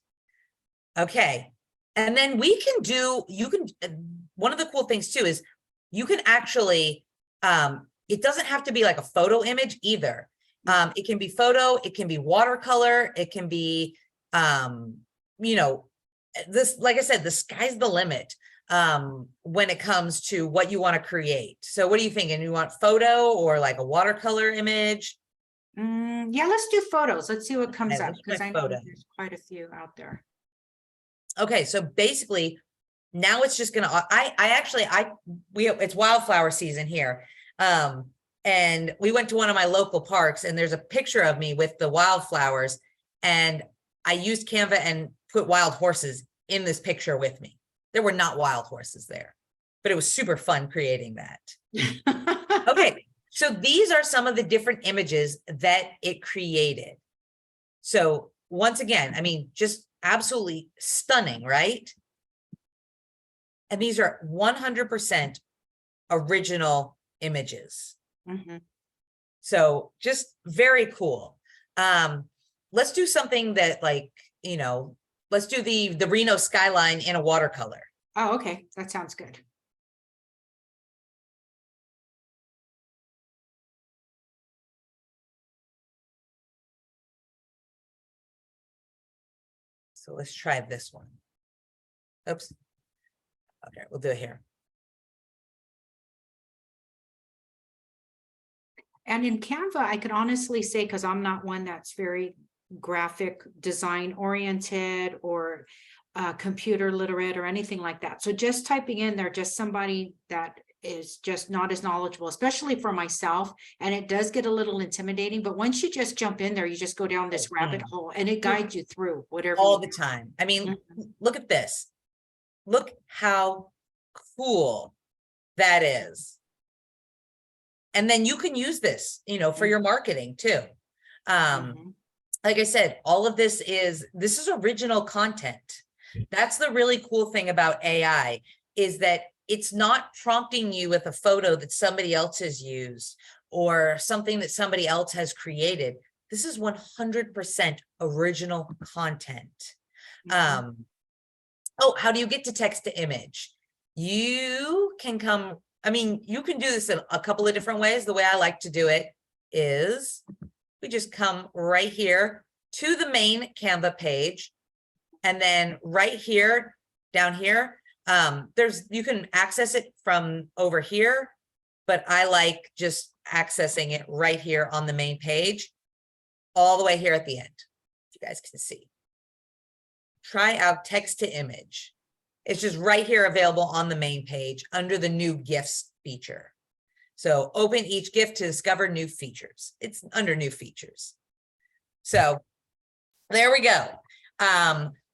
Okay. And then we can do, one of the cool things too is you can actually, it doesn't have to be like a photo image either. It can be photo, it can be watercolor, it can be, you know, this, like I said, the sky's the limit when it comes to what you want to create. So what are you thinking? You want photo or like a watercolor image? Yeah, let's do photos. Let's see what comes Okay, up, let's because try I know photo. there's quite a few out there. Okay, so basically now it's just gonna, it's wildflower season here. And we went to one of my local parks and there's a picture of me with the wildflowers, and I used Canva and put wild horses in this picture with me. There were not wild horses there, but it was super fun creating that. Okay, so these are some of the different images that it created. So once again, I mean, just absolutely stunning, right? And these are 100% original images. Mhm. So just very cool. Let's do something that, like, you know, let's do the Reno skyline in a watercolor. Oh, okay, that sounds good. So let's try this one. Oops. Okay, we'll do it here. And in Canva, I could honestly say, because I'm not one that's very graphic design oriented or computer literate or anything like that. So just typing in there, just somebody that is just not as knowledgeable, especially for myself. And it does get a little intimidating, but once you just jump in there, you just go down this rabbit hole and it guides you through whatever. All the time. I mean, look at this. Look how cool that is. And then you can use this, you know, for your marketing too. Like I said, all of this is original content. That's the really cool thing about AI, is that it's not prompting you with a photo that somebody else has used or something that somebody else has created. This is 100% original content. Oh, how do you get to text to image? You can come, I mean, you can do this in a couple of different ways. The way I like to do it is we just come right here to the main Canva page. And then right here, down here, you can access it from over here, but I like just accessing it right here on the main page, all the way here at the end. You guys can see. Try out text to image. It's just right here available on the main page under the new gifts feature. So open each gift to discover new features. It's under new features. So there we go.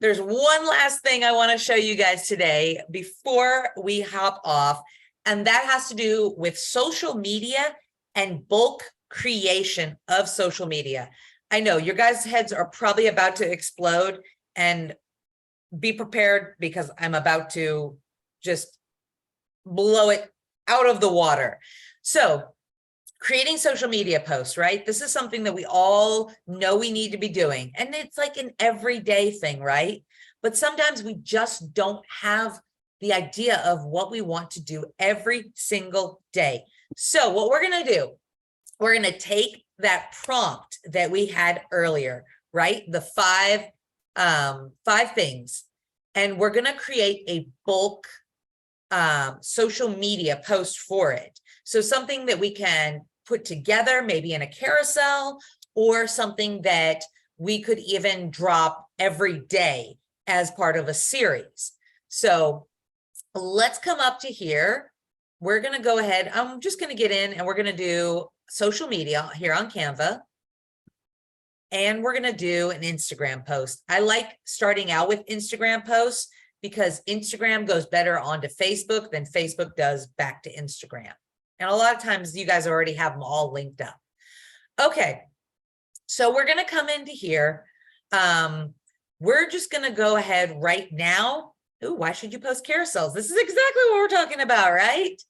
There's one last thing I want to show you guys today before we hop off, and that has to do with social media and bulk creation of social media. I know your guys' heads are probably about to explode, and be prepared because I'm about to just blow it out of the water. So creating social media posts, right? This is something that we all know we need to be doing. And it's like an everyday thing, right? But sometimes we just don't have the idea of what we want to do every single day. So what we're going to do, we're going to take that prompt that we had earlier, right? The five things, and we're going to create a bulk social media post for it. So something that we can put together, maybe in a carousel, or something that we could even drop every day as part of a series. So let's come up to here. We're going to go ahead. I'm just going to get in and we're going to do social media here on Canva. and we're going to do an Instagram post. I like starting out with Instagram posts because Instagram goes better onto Facebook than Facebook does back to Instagram. And a lot of times you guys already have them all linked up. Okay, so we're going to come into here. We're just going to go ahead right now. Ooh, why should you post carousels? This is exactly what we're talking about, right?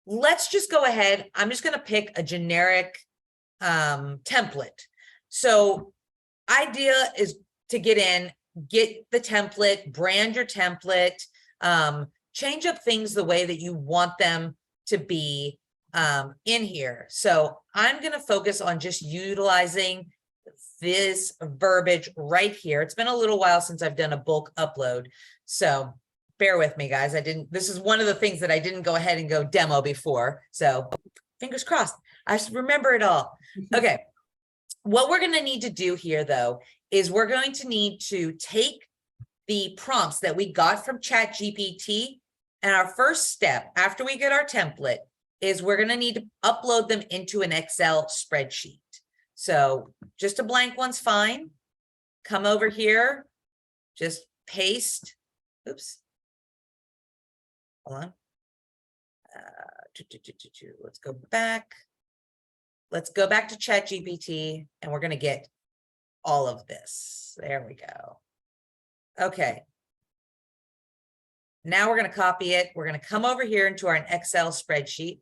Let's just go ahead. I'm just going to pick a generic template. So idea is to get the template, brand your template, change up things the way that you want them to be in here. So I'm going to focus on just utilizing this verbiage right here. It's been a little while since I've done a bulk upload. So bear with me, guys. This is one of the things that I didn't go ahead and go demo before. So fingers crossed. I should remember it all. Okay. What we're going to need to do here, though, is we're going to need to take the prompts that we got from Chat GPT. And our first step after we get our template is we're going to need to upload them into an Excel spreadsheet. So just a blank one's fine. Come over here, just paste. Oops. Hold on. Let's go back. Let's go back to Chat GPT and we're going to get all of this. There we go. Okay. Now we're going to copy it. We're going to come over here into our Excel spreadsheet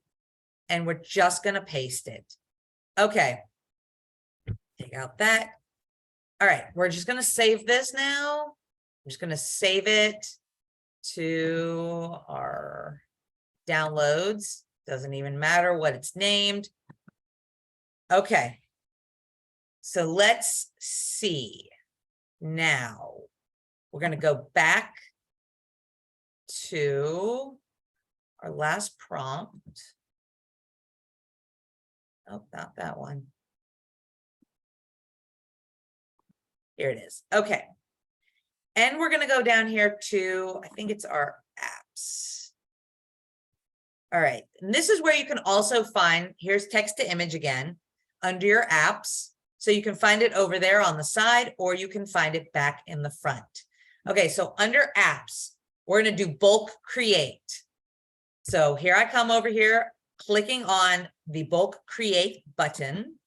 and we're just going to paste it. Okay. Take out that. All right. We're just going to save this now. I'm just going to save it to our downloads. Doesn't even matter what it's named. Okay. So let's see. Now we're going to go back to our last prompt. Oh, not that one. Here it is. Okay. And we're going to go down here to, I think it's our apps. All right. And this is where you can also find, here's text to image again, under your apps. So you can find it over there on the side, or you can find it back in the front. Okay. So under apps, we're going to do bulk create. So here I come over here, clicking on the bulk create button.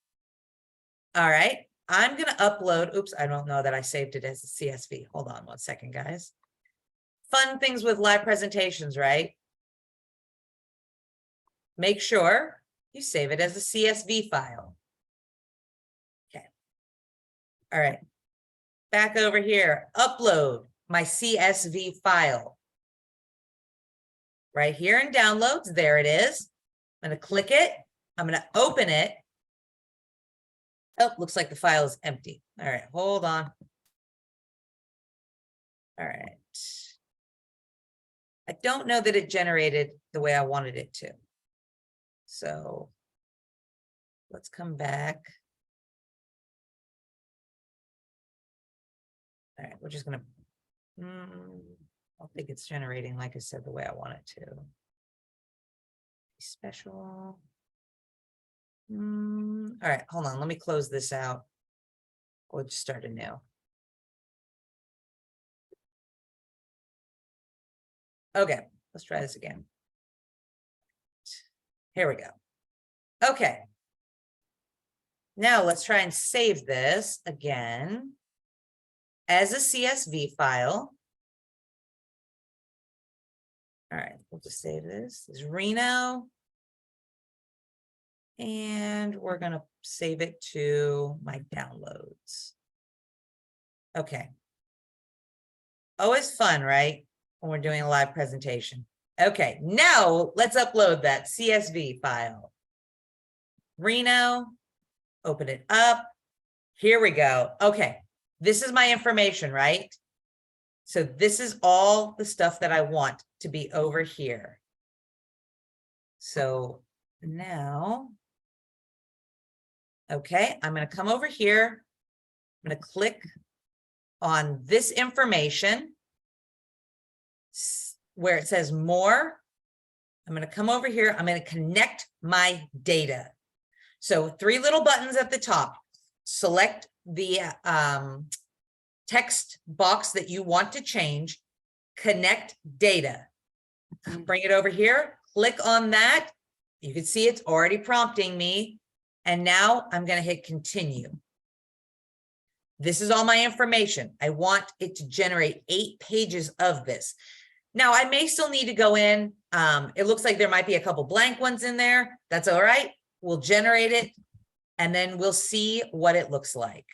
All right. I'm going to upload. Oops, I don't know that I saved it as a CSV. Hold on one second, guys. Fun things with live presentations, right? Make sure you save it as a CSV file. Okay. All right. Back over here, upload my CSV file. Right here in downloads, there it is. I'm going to click it. I'm going to open it. Oh, looks like the file is empty. All right, hold on. All right. I don't know that it generated the way I wanted it to. So let's come back. All right, we're just going to, I don't think it's generating, like I said, the way I want it to. Special. All right, hold on. Let me close this out. We'll just start anew. Okay, let's try this again. Here we go. Okay. Now let's try and save this again as a CSV file. All right, we'll just save this. This is Reno. And we're going to save it to my downloads. Okay. Always fun, right? When we're doing a live presentation. Okay, now let's upload that CSV file. Reno, open it up. Here we go. Okay, this is my information, right? So this is all the stuff that I want to be over here. So now, okay, I'm going to come over here. I'm going to click on this information where it says more. I'm going to come over here. I'm going to connect my data. So 3 little buttons at the top. select the text box that you want to change, connect data. Bring it over here, click on that. You can see it's already prompting me. And now I'm going to hit continue. This is all my information. I want it to generate 8 pages of this. Now I may still need to go in. It looks like there might be a couple blank ones in there. That's all right. We'll generate it and then we'll see what it looks like.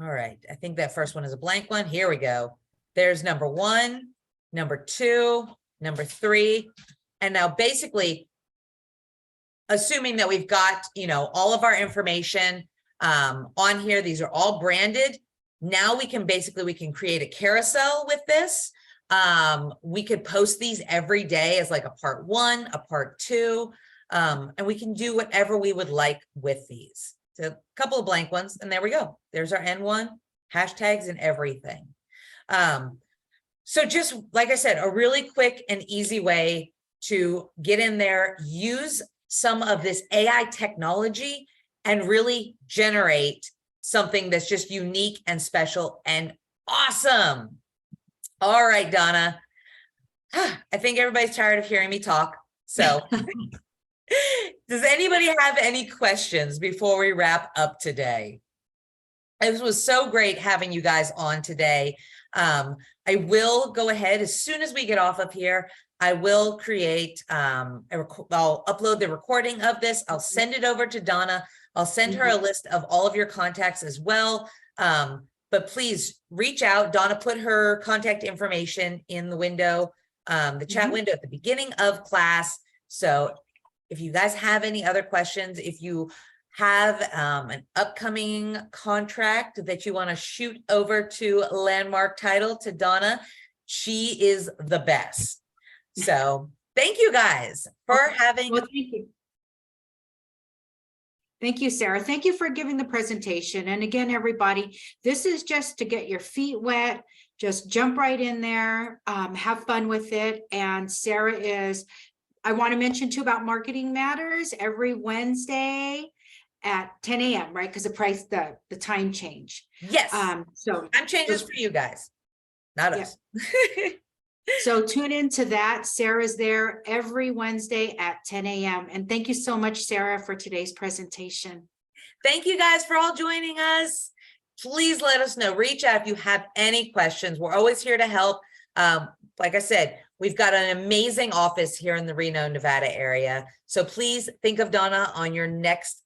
All right, I think that first one is a blank one. Here we go. There's number 1, number 2, number 3. And now basically, assuming that we've got, you know, all of our information on here, these are all branded. Now we can create a carousel with this. We could post these every day as like a part 1, a part 2, and we can do whatever we would like with these. So a couple of blank ones, and there we go. There's our N1, hashtags and everything. So just like I said, a really quick and easy way to get in there, use some of this AI technology and really generate something that's just unique and special and awesome. All right, Donna. I think everybody's tired of hearing me talk. So does anybody have any questions before we wrap up today? It was so great having you guys on today. I will go ahead as soon as we get off of here. I will create, I'll upload the recording of this. I'll send it over to Donna. I'll send her a list of all of your contacts as well. But please reach out. Donna put her contact information in the window, the chat window at the beginning of class. So if you guys have any other questions, if you have an upcoming contract that you want to shoot over to Landmark Title to Donna, she is the best. So thank you guys for having. Well, thank you. Thank you, Sarah. Thank you for giving the presentation. And again, everybody, this is just to get your feet wet. Just jump right in there, have fun with it. And Sarah is, I want to mention too about Marketing Matters every Wednesday at 10 a.m., right? Because the time change. Yes. So time changes for you guys, not us. So tune into that. Sarah's there every Wednesday at 10 a.m. And thank you so much, Sarah, for today's presentation. Thank you guys for all joining us. Please let us know. Reach out if you have any questions. We're always here to help. Like I said, we've got an amazing office here in the Reno, Nevada area. So please think of Donna on your next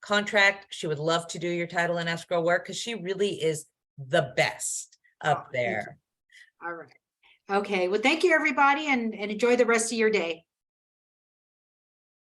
contract. She would love to do your title and escrow work because she really is the best up there. All right. Okay. Well, thank you, everybody, and enjoy the rest of your day.